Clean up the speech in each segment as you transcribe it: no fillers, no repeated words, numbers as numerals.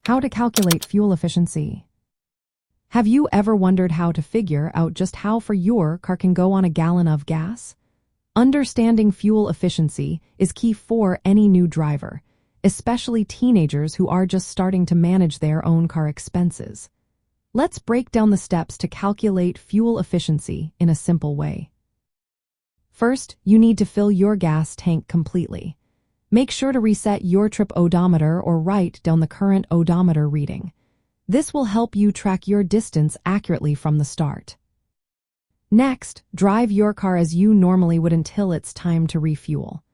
How to calculate fuel efficiency. Have you ever wondered how to figure out just how far your car can go on a gallon of gas? Understanding fuel efficiency is key for any new driver, especially teenagers who are just starting to manage their own car expenses. Let's break down the steps to calculate fuel efficiency in a simple way. First, you need to fill your gas tank completely. Make sure to reset your trip odometer or write down the current odometer reading. This will help you track your distance accurately from the start. Next, drive your car as you normally would until it's time to refuel.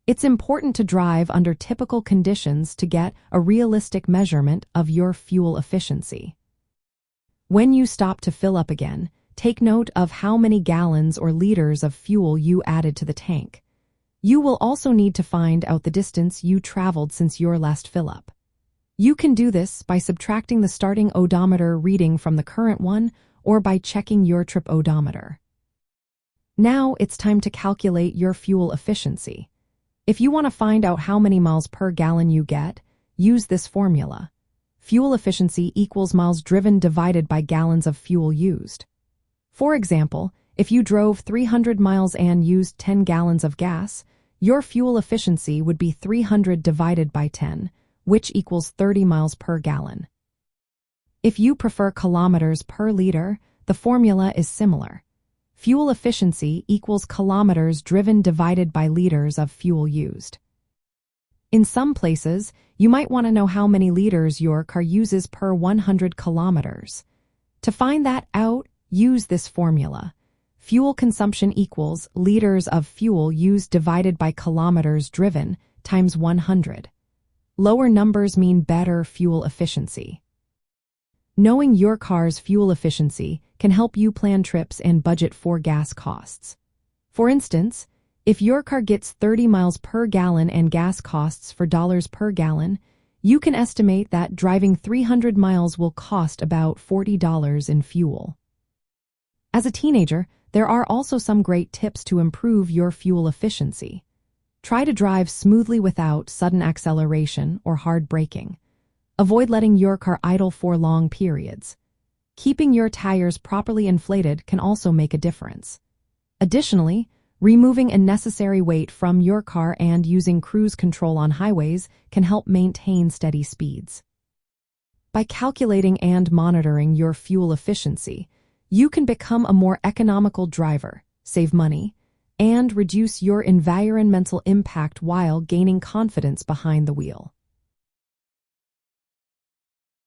It's important to drive under typical conditions to get a realistic measurement of your fuel efficiency. When you stop to fill up again, take note of how many gallons or liters of fuel you added to the tank. You will also need to find out the distance you traveled since your last fill-up. You can do this by subtracting the starting odometer reading from the current one or by checking your trip odometer. Now it's time to calculate your fuel efficiency. If you want to find out how many miles per gallon you get, use this formula. Fuel efficiency equals miles driven divided by gallons of fuel used. For example, if you drove 300 miles and used 10 gallons of gas, your fuel efficiency would be 300 divided by 10, which equals 30 miles per gallon. If you prefer kilometers per liter, the formula is similar. Fuel efficiency equals kilometers driven divided by liters of fuel used. In some places, you might want to know how many liters your car uses per 100 kilometers. To find that out, use this formula. Fuel consumption equals liters of fuel used divided by kilometers driven times 100. Lower numbers mean better fuel efficiency. Knowing your car's fuel efficiency can help you plan trips and budget for gas costs. For instance, if your car gets 30 miles per gallon and gas costs for dollars per gallon, you can estimate that driving 300 miles will cost about $40 in fuel. As a teenager, there are also some great tips to improve your fuel efficiency. Try to drive smoothly without sudden acceleration or hard braking. Avoid letting your car idle for long periods. Keeping your tires properly inflated can also make a difference. Additionally, removing unnecessary weight from your car and using cruise control on highways can help maintain steady speeds. By calculating and monitoring your fuel efficiency, you can become a more economical driver, save money, and reduce your environmental impact while gaining confidence behind the wheel.